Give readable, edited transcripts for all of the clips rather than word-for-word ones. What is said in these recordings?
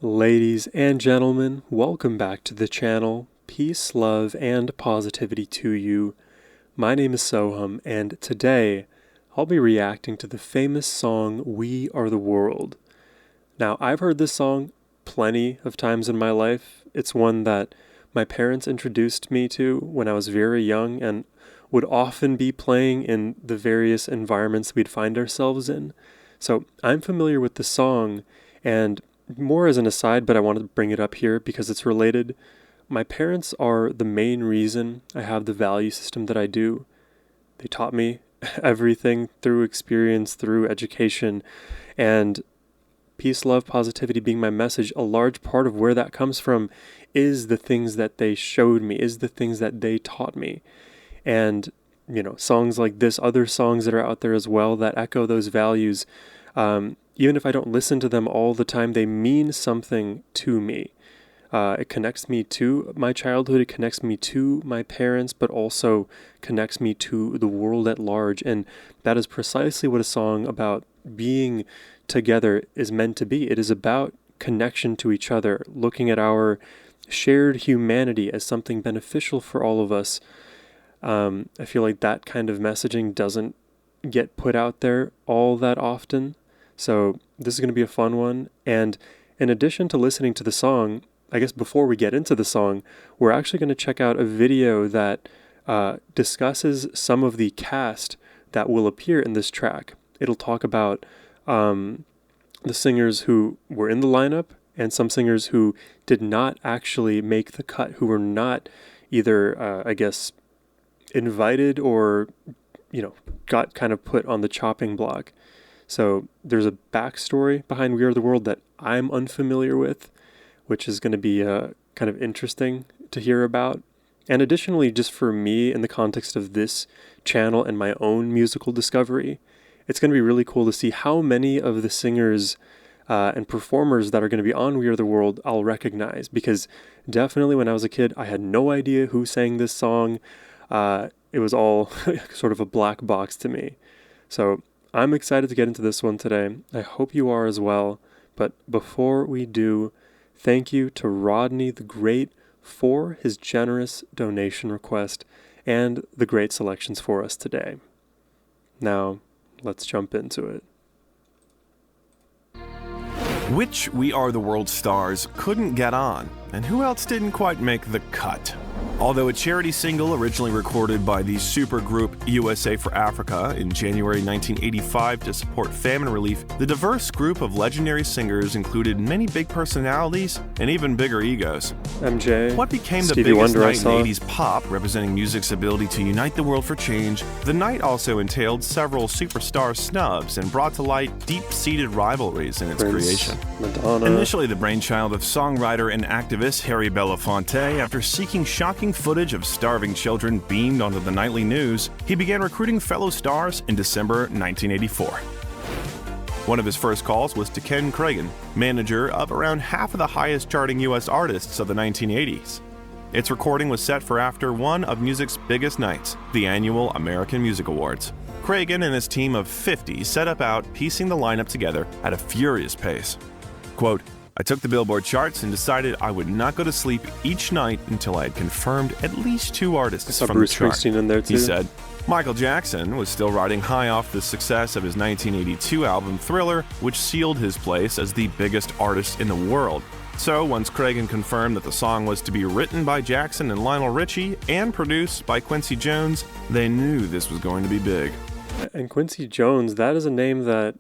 Ladies and gentlemen, welcome back to the channel. Peace, love, and positivity to you. My name is Sohum, and today I'll be reacting to the famous song We Are the World. Now, I've heard this song plenty of times in my life. It's one that my parents introduced me to when I was very young and would often be playing in the various environments we'd find ourselves in. So I'm familiar with the song, and more as an aside, but I wanted to bring it up here because it's related. My parents are the main reason I have the value system that I do. They taught me everything through experience, through education, and peace, love, positivity being my message. A large part of where that comes from is the things that they showed me, is the things that they taught me. And, songs like this, other songs that are out there as well that echo those values, even if I don't listen to them all the time, they mean something to me. It connects me to my childhood, it connects me to my parents, but also connects me to the world at large. And that is precisely what a song about being together is meant to be. It is about connection to each other, looking at our shared humanity as something beneficial for all of us. I feel like that kind of messaging doesn't get put out there all that often. So this is going to be a fun one. And in addition to listening to the song, I guess before we get into the song, we're actually going to check out a video that discusses some of the cast that will appear in this track. It'll talk about the singers who were in the lineup and some singers who did not actually make the cut, who were not either, invited or, got kind of put on the chopping block. So there's a backstory behind We Are the World that I'm unfamiliar with, which is going to be kind of interesting to hear about. And additionally, just for me, in the context of this channel and my own musical discovery, it's going to be really cool to see how many of the singers and performers that are going to be on We Are the World I'll recognize. Because definitely when I was a kid, I had no idea who sang this song. It was all sort of a black box to me. So I'm excited to get into this one today. I hope you are as well. But before we do, thank you to Rodney the Great for his generous donation request and the great selections for us today. Now, let's jump into it. Which We Are the World stars couldn't get on, and who else didn't quite make the cut? Although a charity single originally recorded by the supergroup USA for Africa in January 1985 to support famine relief, the diverse group of legendary singers included many big personalities and even bigger egos. MJ, what became the Stevie biggest Wonder, night in 80s pop, representing music's ability to unite the world for change, the night also entailed several superstar snubs and brought to light deep-seated rivalries in its creation. Madonna. Initially the brainchild of songwriter and activist Harry Belafonte, after seeking shocking footage of starving children beamed onto the nightly news, he began recruiting fellow stars in December 1984. One of his first calls was to Ken Cragen, manager of around half of the highest charting U.S. artists of the 1980s. Its recording was set for after one of music's biggest nights, the annual American Music Awards. Cragen and his team of 50 set about piecing the lineup together at a furious pace. Quote, I took the Billboard charts and decided I would not go to sleep each night until I had confirmed at least two artists from Bruce the chart. Springsteen in there too. He said. Michael Jackson was still riding high off the success of his 1982 album Thriller, which sealed his place as the biggest artist in the world. So once Cragen confirmed that the song was to be written by Jackson and Lionel Richie and produced by Quincy Jones, they knew this was going to be big. And Quincy Jones, that is a name that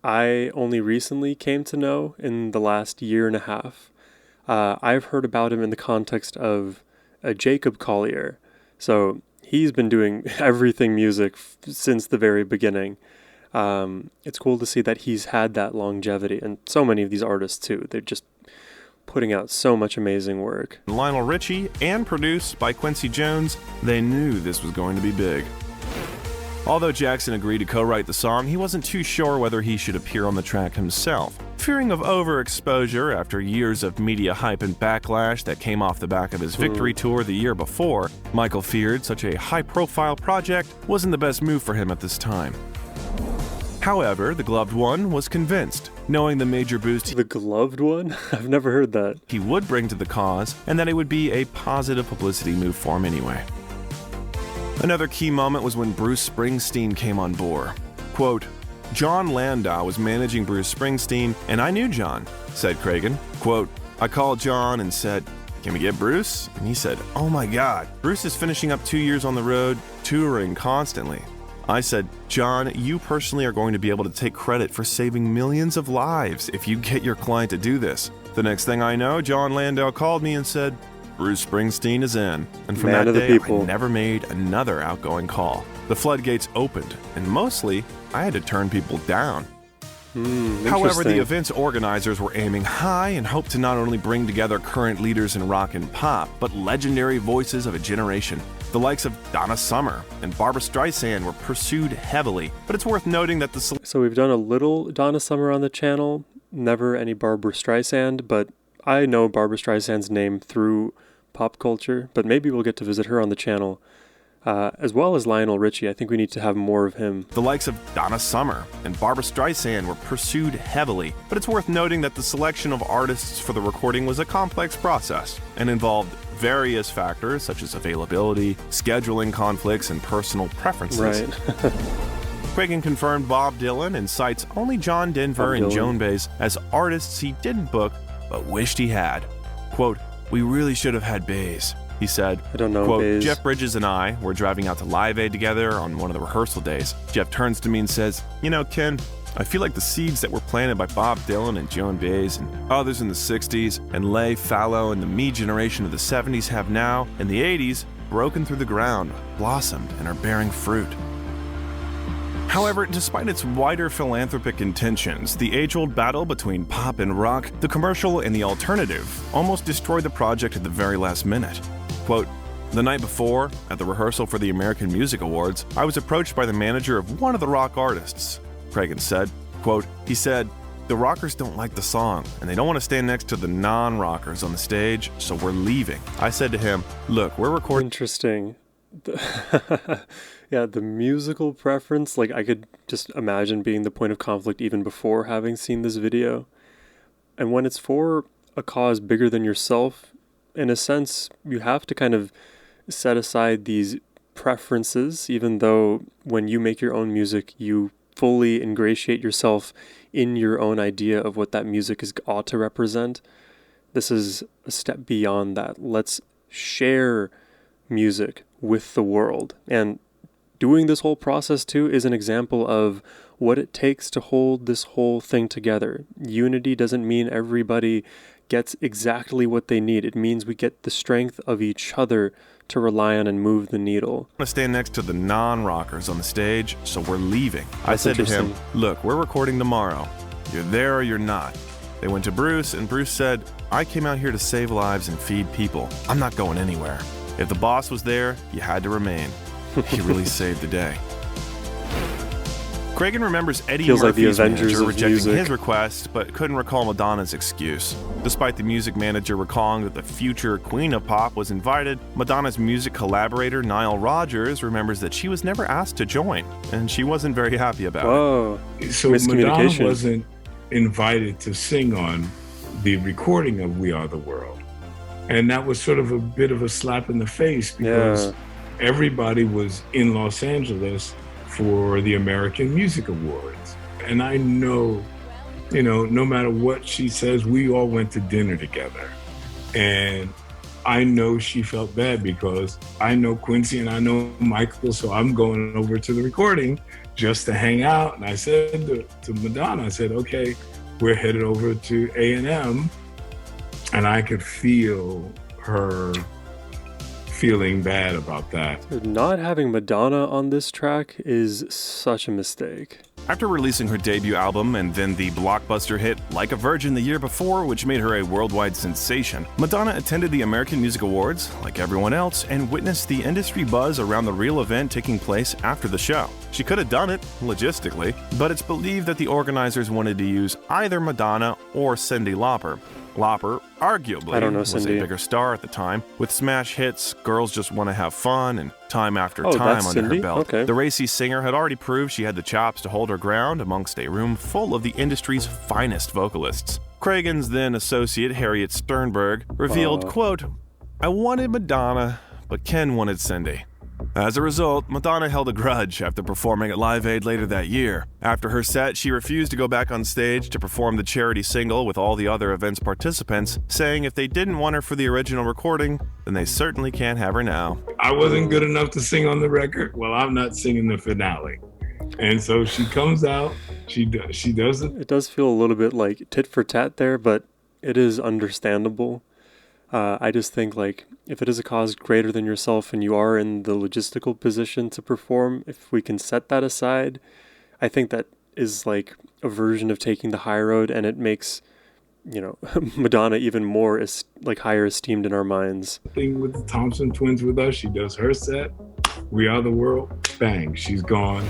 I only recently came to know in the last year and a half. I've heard about him in the context of Jacob Collier. So he's been doing everything music since the very beginning. It's cool to see that he's had that longevity, and so many of these artists too. They're just putting out so much amazing work. Lionel Richie and produced by Quincy Jones, they knew this was going to be big. Although Jackson agreed to co-write the song, he wasn't too sure whether he should appear on the track himself. Fearing of overexposure after years of media hype and backlash that came off the back of his victory tour the year before, Michael feared such a high-profile project wasn't the best move for him at this time. However, the gloved one was convinced, knowing the major boost The gloved one? I've never heard that. he would bring to the cause, and that it would be a positive publicity move for him anyway. Another key moment was when Bruce Springsteen came on board. Quote, John Landau was managing Bruce Springsteen, and I knew John, said Cragen. Quote, I called John and said, can we get Bruce? And he said, oh my God, Bruce is finishing up 2 years on the road, touring constantly. I said, John, you personally are going to be able to take credit for saving millions of lives if you get your client to do this. The next thing I know, John Landau called me and said, Bruce Springsteen is in. And from Man that of the day, people. I never made another outgoing call. The floodgates opened, and mostly, I had to turn people down. However, the event's organizers were aiming high and hoped to not only bring together current leaders in rock and pop, but legendary voices of a generation. The likes of Donna Summer and Barbra Streisand were pursued heavily, but it's worth noting that So we've done a little Donna Summer on the channel, never any Barbra Streisand, but I know Barbra Streisand's name through pop culture, but maybe we'll get to visit her on the channel. As well as Lionel Richie. I think we need to have more of him. The likes of Donna Summer and Barbra Streisand were pursued heavily, but it's worth noting that the selection of artists for the recording was a complex process and involved various factors such as availability, scheduling conflicts, and personal preferences. Right. Cragen confirmed Bob Dylan and cites only John Denver and Joan Baez as artists he didn't book but wished he had. Quote, we really should have had Baez, he said. I don't know, quote, Baez. Jeff Bridges and I were driving out to Live Aid together on one of the rehearsal days. Jeff turns to me and says, you know, Ken, I feel like the seeds that were planted by Bob Dylan and Joan Baez and others in the 60s, and Leigh Fallow and the me generation of the 70s have now, in the 80s, broken through the ground, blossomed, and are bearing fruit. However, despite its wider philanthropic intentions, the age-old battle between pop and rock, the commercial and the alternative, almost destroyed the project at the very last minute. Quote, the night before, at the rehearsal for the American Music Awards, I was approached by the manager of one of the rock artists. Cragen said, quote, he said, the rockers don't like the song, and they don't want to stand next to the non-rockers on the stage, so we're leaving. I said to him, look, we're recording... Interesting. Yeah, the musical preference, like I could just imagine being the point of conflict even before having seen this video. And when it's for a cause bigger than yourself, in a sense, you have to kind of set aside these preferences, even though when you make your own music, you fully ingratiate yourself in your own idea of what that music ought to represent. This is a step beyond that. Let's share music with the world. And doing this whole process too is an example of what it takes to hold this whole thing together. Unity doesn't mean everybody gets exactly what they need. It means we get the strength of each other to rely on and move the needle. I'm going to stand next to the non-rockers on the stage, so we're leaving. I said to him, look, we're recording tomorrow. You're there or you're not. They went to Bruce, and Bruce said, I came out here to save lives and feed people. I'm not going anywhere. If the boss was there, you had to remain. He really saved the day. Cragen remembers Eddie Murphy's manager rejecting his request, but couldn't recall Madonna's excuse. Despite the music manager recalling that the future Queen of Pop was invited, Madonna's music collaborator Nile Rodgers remembers that she was never asked to join, and she wasn't very happy about it. So Madonna wasn't invited to sing on the recording of We Are the World. And that was sort of a bit of a slap in the face because everybody was in Los Angeles for the American Music Awards. And I know, no matter what she says, we all went to dinner together. And I know she felt bad because I know Quincy and I know Michael, so I'm going over to the recording just to hang out. And I said to Madonna, I said, okay, we're headed over to A&M. And I could feel her feeling bad about that. Not having Madonna on this track is such a mistake. After releasing her debut album and then the blockbuster hit Like a Virgin the year before, which made her a worldwide sensation, Madonna attended the American Music Awards, like everyone else, and witnessed the industry buzz around the real event taking place after the show. She could have done it, logistically, but it's believed that the organizers wanted to use either Madonna or Cyndi Lauper. Lauper arguably was Cindy. a bigger star at the time, with smash hits Girls Just Want to Have Fun and Time After Time under her belt. Okay. The racy singer had already proved she had the chops to hold her ground amongst a room full of the industry's finest vocalists. Cragen's then associate Harriet Sternberg revealed, quote, "I wanted Madonna, but Ken wanted Cindy." As a result, Madonna held a grudge after performing at Live Aid later that year. After her set, she refused to go back on stage to perform the charity single with all the other event's participants, saying if they didn't want her for the original recording, then they certainly can't have her now. I wasn't good enough to sing on the record. Well, I'm not singing the finale. And so she comes out, she does it. It does feel a little bit like tit for tat there, but it is understandable. I just think, like, if it is a cause greater than yourself and you are in the logistical position to perform, if we can set that aside, I think that is like a version of taking the high road, and it makes, you know, Madonna even more higher esteemed in our minds. Thing with the Thompson twins with us, she does her set, We Are the World, bang, she's gone.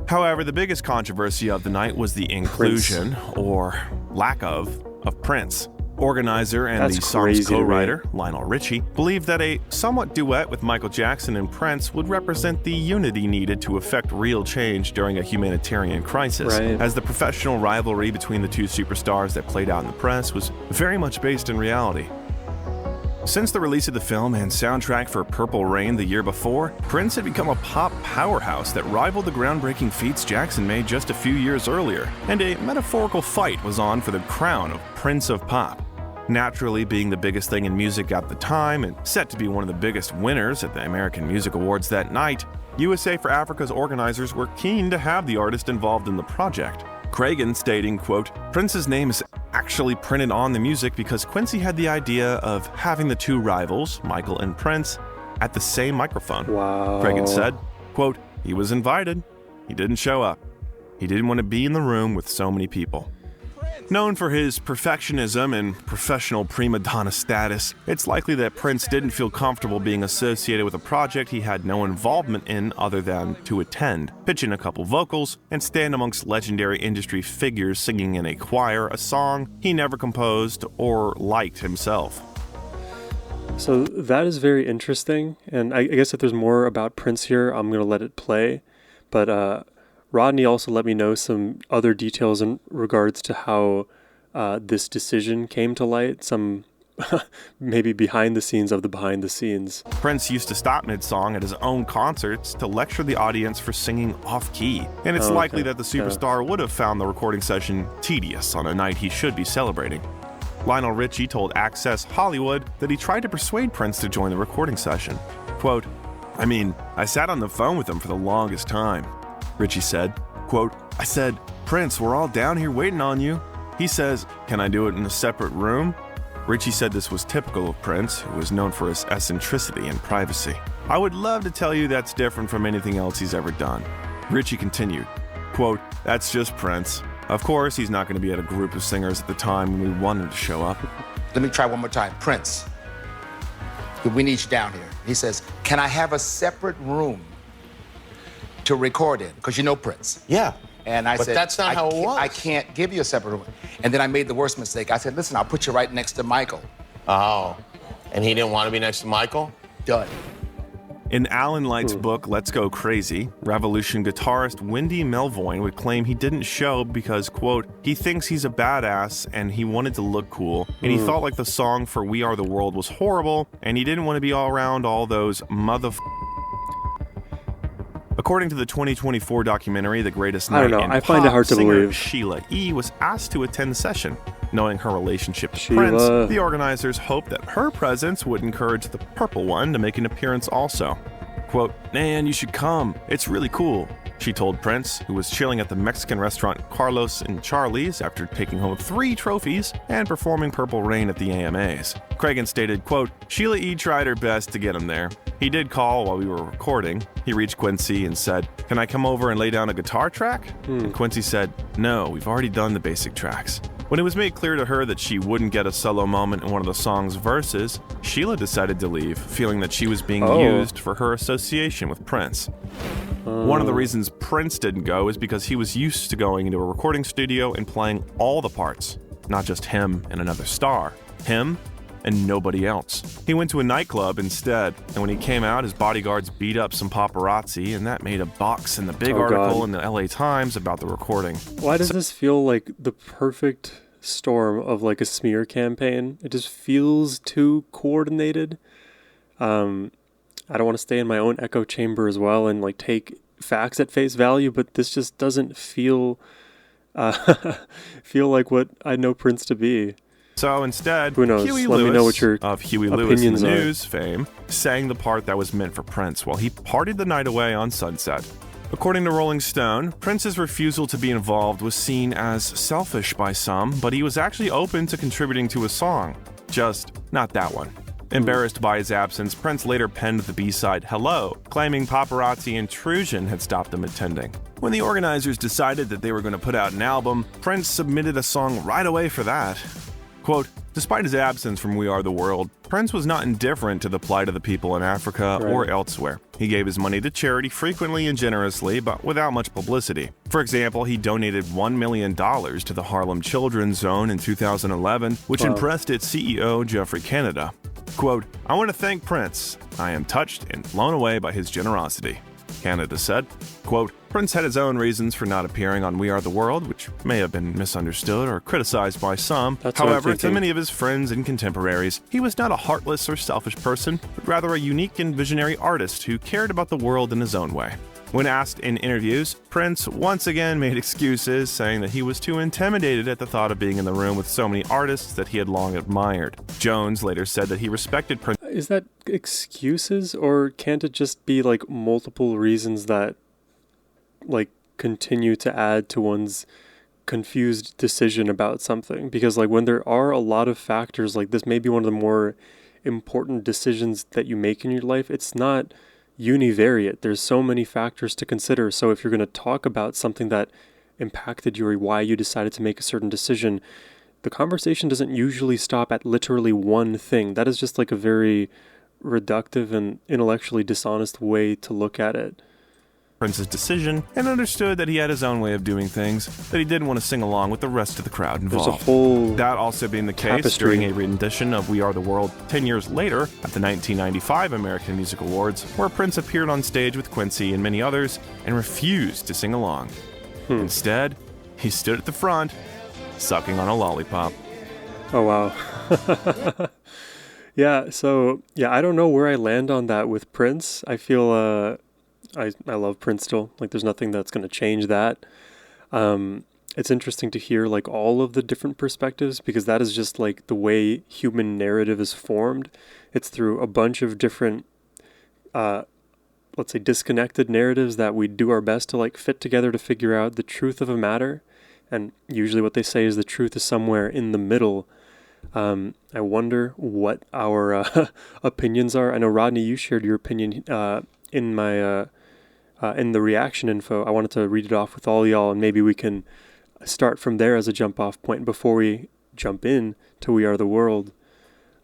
However, the biggest controversy of the night was the inclusion, or lack of Prince. Organizer and the song's co-writer, Lionel Richie, believed that a somewhat duet with Michael Jackson and Prince would represent the unity needed to effect real change during a humanitarian crisis, as the professional rivalry between the two superstars that played out in the press was very much based in reality. Since the release of the film and soundtrack for Purple Rain the year before, Prince had become a pop powerhouse that rivaled the groundbreaking feats Jackson made just a few years earlier, and a metaphorical fight was on for the crown of Prince of Pop. Naturally, being the biggest thing in music at the time and set to be one of the biggest winners at the American Music Awards that night, USA for Africa's organizers were keen to have the artist involved in the project. Cragen stating, quote, "Prince's name is actually printed on the music because Quincy had the idea of having the two rivals, Michael and Prince, at the same microphone." Wow. Cragen said, quote, "He was invited. He didn't show up. He didn't want to be in the room with so many people." Known for his perfectionism and professional prima donna status, it's likely that Prince didn't feel comfortable being associated with a project he had no involvement in other than to attend, pitch in a couple vocals, and stand amongst legendary industry figures singing in a choir a song he never composed or liked himself. So that is very interesting, and I guess if there's more about Prince here, I'm going to let it play, but Rodney also let me know some other details in regards to how this decision came to light, some maybe behind the scenes of the behind the scenes. Prince used to stop mid-song at his own concerts to lecture the audience for singing off-key, and it's likely that the superstar would have found the recording session tedious on a night he should be celebrating. Lionel Richie told Access Hollywood that he tried to persuade Prince to join the recording session. Quote, I sat on the phone with him for the longest time. Richie said, quote, "I said, Prince, we're all down here waiting on you." He says, "Can I do it in a separate room?" Richie said this was typical of Prince, who was known for his eccentricity and privacy. "I would love to tell you that's different from anything else he's ever done." Richie continued, quote, "That's just Prince. Of course, he's not going to be at a group of singers at the time when we want him to show up." Let me try one more time. "Prince, we need you down here." He says, "Can I have a separate room to record in?" Because you know Prince. Yeah. And I but said, that's not how it was. I can't give you a separate room. And then I made the worst mistake. I said, "Listen, I'll put you right next to Michael." Oh. And he didn't want to be next to Michael? Done. In Alan Light's book, Let's Go Crazy, Revolution guitarist Wendy Melvoin would claim he didn't show because, quote, "he thinks he's a badass and he wanted to look cool, and he thought like the song for We Are the World was horrible, and he didn't want to be all around all those According to the 2024 documentary, The Greatest Night in I find it hard to singer believe. Sheila E. was asked to attend the session. Knowing her relationship to Sheila. Prince, the organizers hoped that her presence would encourage the Purple One to make an appearance also. Quote, "Man, you should come. It's really cool," she told Prince, who was chilling at the Mexican restaurant Carlos and Charlie's after taking home 3 trophies and performing Purple Rain at the AMAs. Cragen stated, quote, "Sheila E. tried her best to get him there. He did call while we were recording. He reached Quincy and said, 'Can I come over and lay down a guitar track?' And Quincy said, 'No, we've already done the basic tracks.' When it was made clear to her that she wouldn't get a solo moment in one of the song's verses, Sheila decided to leave, feeling that she was being used for her association with Prince. One of the reasons Prince didn't go is because he was used to going into a recording studio and playing all the parts. not just him and another star. Him and nobody else. He went to a nightclub instead, and when he came out, his bodyguards beat up some paparazzi, and that made a box in the big article in the LA Times about the recording. Why does this feel like the perfect storm of like a smear campaign? It just feels too coordinated. I don't want to stay in my own echo chamber as well and like take facts at face value, but this just doesn't feel like what I know Prince to be. So instead, who knows? Huey Let Lewis me know what your of Huey Lewis opinions and the are. News fame sang the part that was meant for Prince while he partied the night away on Sunset. According to Rolling Stone, Prince's refusal to be involved was seen as selfish by some, but he was actually open to contributing to a song. Just not that one. Embarrassed by his absence, Prince later penned the B-side Hello, claiming paparazzi intrusion had stopped him attending. When the organizers decided that they were going to put out an album, Prince submitted a song right away for that. Quote, despite his absence from We Are the World, Prince was not indifferent to the plight of the people in Africa or elsewhere. He gave his money to charity frequently and generously, but without much publicity. For example, he donated $1 million to the Harlem Children's Zone in 2011, which impressed its CEO, Jeffrey Canada. Quote, I want to thank Prince. I am touched and blown away by his generosity, Canada said. Quote, Prince had his own reasons for not appearing on We Are the World, which may have been misunderstood or criticized by some. However, to many of his friends and contemporaries, he was not a heartless or selfish person, but rather a unique and visionary artist who cared about the world in his own way. When asked in interviews, Prince once again made excuses, saying that he was too intimidated at the thought of being in the room with so many artists that he had long admired. Jones later said that he respected Prince. Is that excuses, or can't it just be like multiple reasons that like continue to add to one's confused decision about something? Because like when there are a lot of factors, like this may be one of the more important decisions that you make in your life. It's not univariate. There's so many factors to consider. So if you're going to talk about something that impacted you or why you decided to make a certain decision, the conversation doesn't usually stop at literally one thing. That is just like a very reductive and intellectually dishonest way to look at it. Prince's decision and understood that he had his own way of doing things, that he didn't want to sing along with the rest of the crowd involved. There's a whole that also being the case tapestry. During a rendition of We Are the World 10 years later at the 1995 American Music Awards, where Prince appeared on stage with Quincy and many others and refused to sing along. Instead, he stood at the front, sucking on a lollipop. Oh, wow. Yeah, I don't know where I land on that with Prince. I feel I love Prince still. Like there's nothing that's going to change that. It's interesting to hear like all of the different perspectives, because that is just like the way human narrative is formed. It's through a bunch of different, let's say disconnected narratives that we do our best to like fit together to figure out the truth of a matter. And usually what they say is the truth is somewhere in the middle. I wonder what our opinions are. I know, Rodney, you shared your opinion in my in the reaction info. I wanted to read it off with all y'all, and maybe we can start from there as a jump off point before we jump in to We Are the World.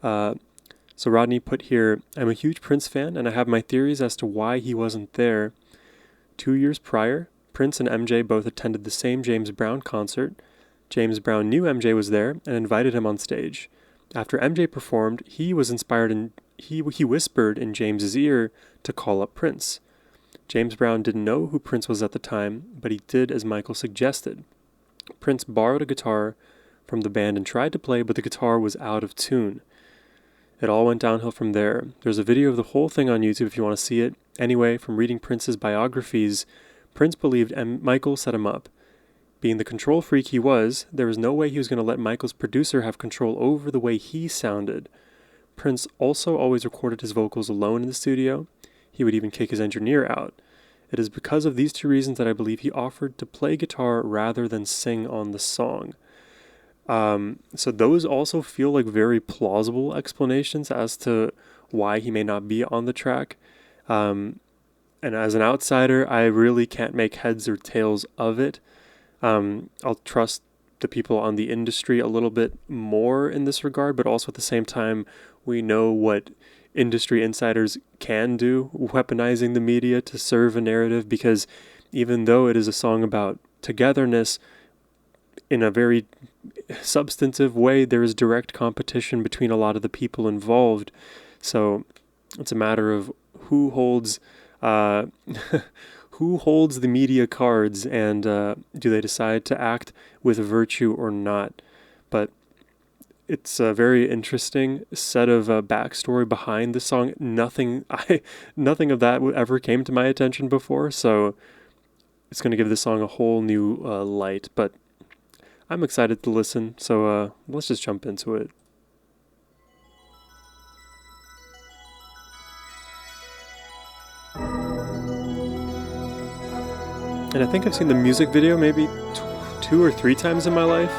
So Rodney put here, I'm a huge Prince fan, and I have my theories as to why he wasn't there. 2 years prior, Prince and MJ both attended the same James Brown concert. James Brown knew MJ was there and invited him on stage. After MJ performed, he was inspired and he whispered in James's ear to call up Prince. James Brown didn't know who Prince was at the time, but he did as Michael suggested. Prince borrowed a guitar from the band and tried to play, but the guitar was out of tune. It all went downhill from there. There's a video of the whole thing on YouTube if you want to see it. Anyway, from reading Prince's biographies, Prince believed Michael set him up. Being the control freak he was, there was no way he was going to let Michael's producer have control over the way he sounded. Prince also always recorded his vocals alone in the studio. He would even kick his engineer out. It is because of these two reasons that I believe he offered to play guitar rather than sing on the song. So those also feel like very plausible explanations as to why he may not be on the track. And as an outsider, I really can't make heads or tails of it. I'll trust the people on the industry a little bit more in this regard, but also at the same time, we know what industry insiders can do, weaponizing the media to serve a narrative, because even though it is a song about togetherness, in a very substantive way, there is direct competition between a lot of the people involved. So it's a matter of who holds who holds the media cards, and do they decide to act with virtue or not. But it's a very interesting set of backstory behind the song. Nothing of that ever came to my attention before, so it's going to give this song a whole new light. But I'm excited to listen, so let's just jump into it. And I think I've seen the music video maybe 2 or 3 times in my life.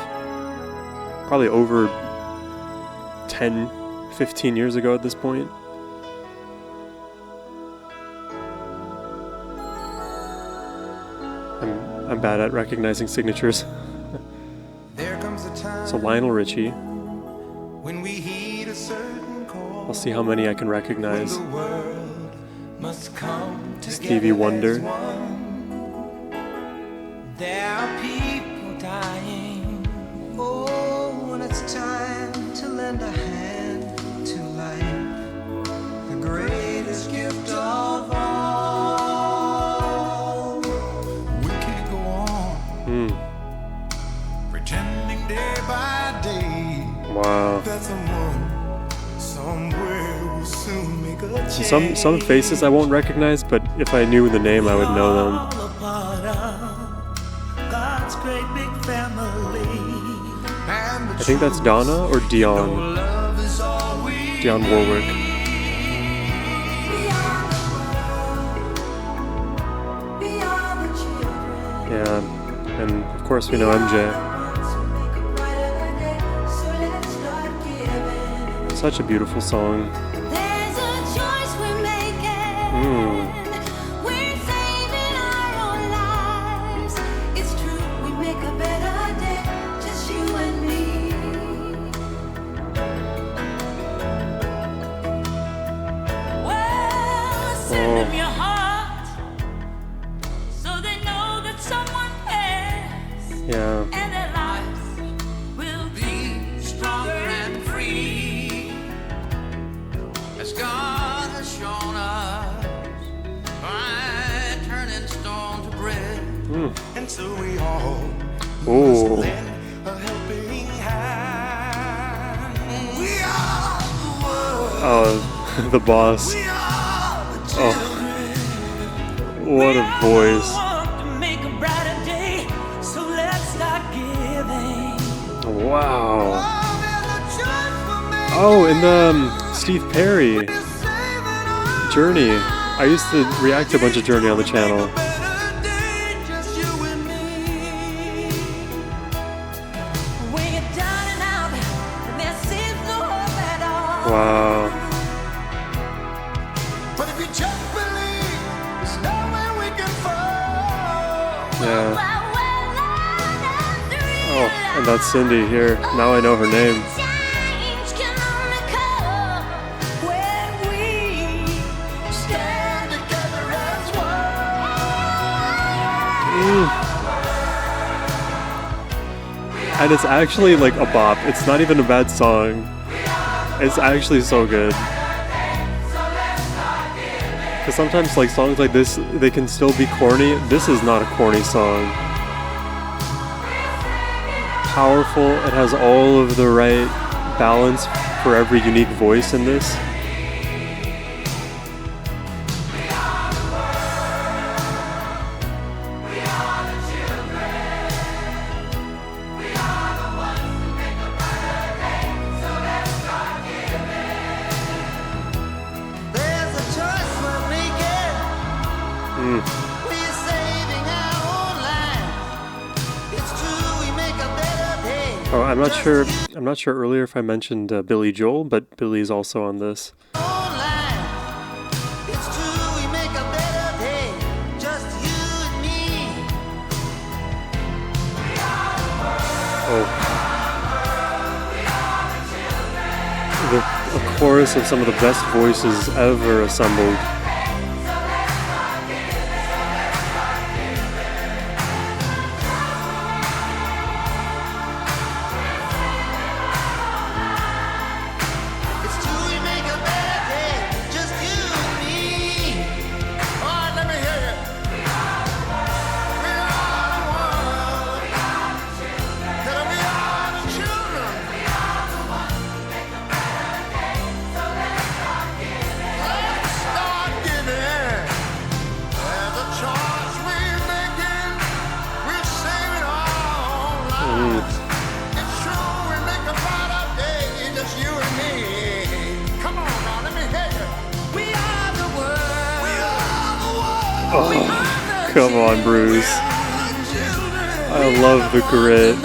Probably over 10, 15 years ago at this point. I'm bad at recognizing signatures. So Lionel Richie. I'll see how many I can recognize. Stevie Wonder. There are people dying. Oh, when it's time to lend a hand to life, the greatest gift of all. We can't go on pretending day by day. Wow. That someone somewhere will soon make a change. Some faces I won't recognize, but if I knew the name, I would know them. Great big family. I think that's Donna or Dionne. Dionne Warwick. Yeah, and of course we know MJ. Such a beautiful song. Yeah. And their lives will be stronger and free, as God has shown us by turning stone to bread. And so we all must lend a helping hand. We are the world. Oh, the boss. We are the children. What a voice. Wow. Oh, and Steve Perry. Journey. I used to react to a bunch of Journey on the channel. Wow. Yeah. Oh, and that's Cindy here. Now I know her name. And it's actually like a bop. It's not even a bad song. It's actually so good. Because sometimes like songs like this, they can still be corny. This is not a corny song. Powerful. It has all of the right balance for every unique voice in this. Oh, I'm not sure earlier if I mentioned Billy Joel, but Billy is also on this. Oh. A chorus of some of the best voices ever assembled. Oh, come on, Bruce. I love the grit.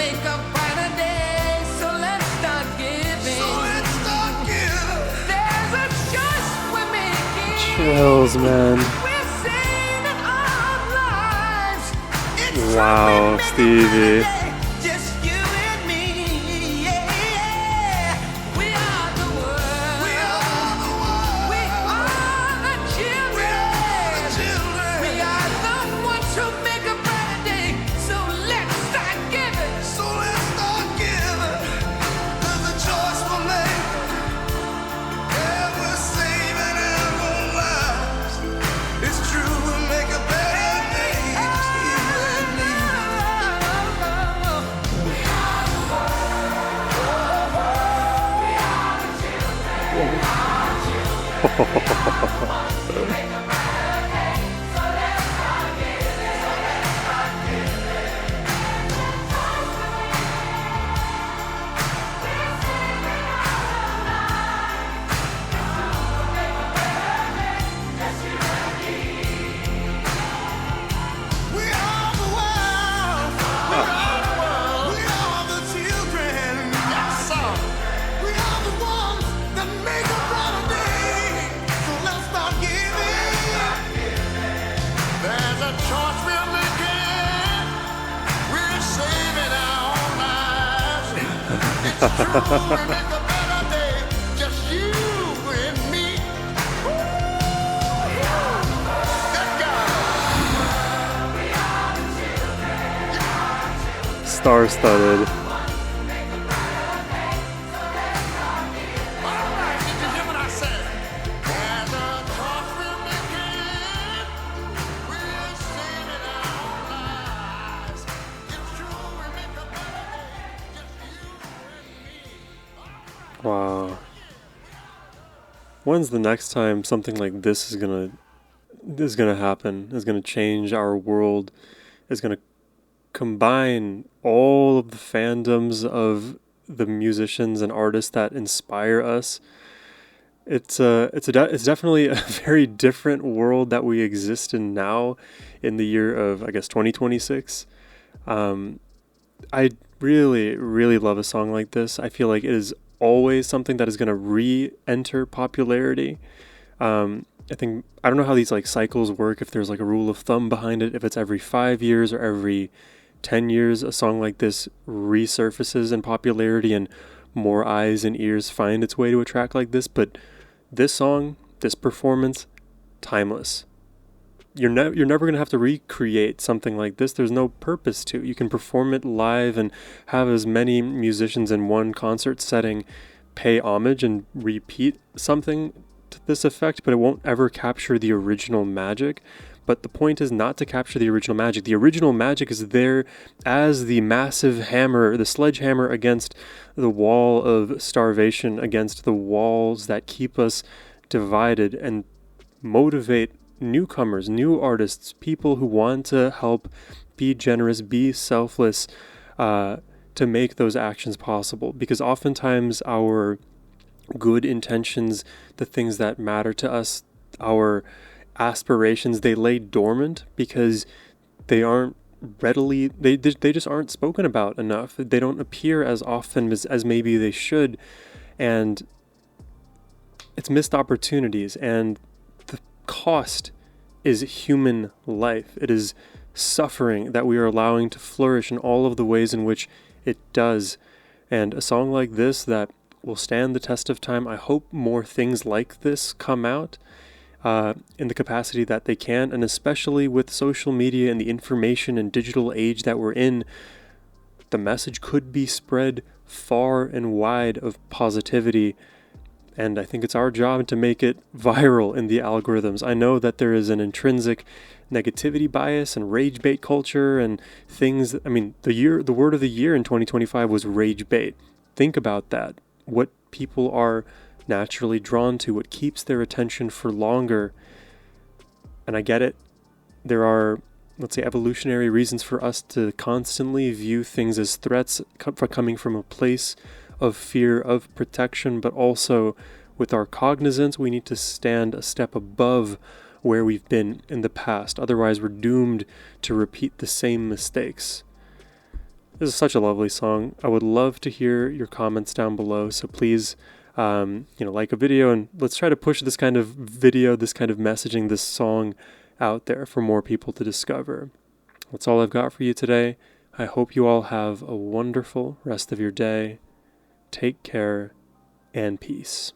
Chills, man. Wow, Stevie. Star-studded. Wow. When's the next time something like this is gonna happen? Is gonna change our world? Is gonna combine all of the fandoms of the musicians and artists that inspire us? It's definitely a very different world that we exist in now, in the year of, I guess, 2026. I really, really love a song like this. I feel like it is always something that is going to re-enter popularity. I don't know how these like cycles work, if there's like a rule of thumb behind it, if it's every 5 years or every 10 years a song like this resurfaces in popularity and more eyes and ears find its way to a track like this. But this song, this performance, timeless. You're never going to have to recreate something like this. There's no purpose to. You can perform it live and have as many musicians in one concert setting pay homage and repeat something to this effect, but it won't ever capture the original magic. But the point is not to capture the original magic. The original magic is there as the massive hammer, the sledgehammer against the wall of starvation, against the walls that keep us divided and motivate newcomers, new artists, people who want to help, be generous, be selfless, to make those actions possible. Because oftentimes our good intentions, the things that matter to us, our aspirations, they lay dormant because they aren't readily, they just aren't spoken about enough. They don't appear as often as maybe they should, and it's missed opportunities. And the cost is human life. It is suffering that we are allowing to flourish in all of the ways in which it does. And a song like this that will stand the test of time, I hope more things like this come out in the capacity that they can, and especially with social media and the information and digital age that we're in, the message could be spread far and wide of positivity. And I think it's our job to make it viral in the algorithms. I know that there is an intrinsic negativity bias and rage bait culture and things. I mean, the word of the year in 2025 was rage bait. Think about that. What people are naturally drawn to, what keeps their attention for longer. And I get it. There are, let's say, evolutionary reasons for us to constantly view things as threats coming from a place of fear, of protection, but also with our cognizance, we need to stand a step above where we've been in the past. Otherwise, we're doomed to repeat the same mistakes. This is such a lovely song. I would love to hear your comments down below. So please, like a video, and let's try to push this kind of video, this kind of messaging, this song out there for more people to discover. That's all I've got for you today. I hope you all have a wonderful rest of your day. Take care and peace.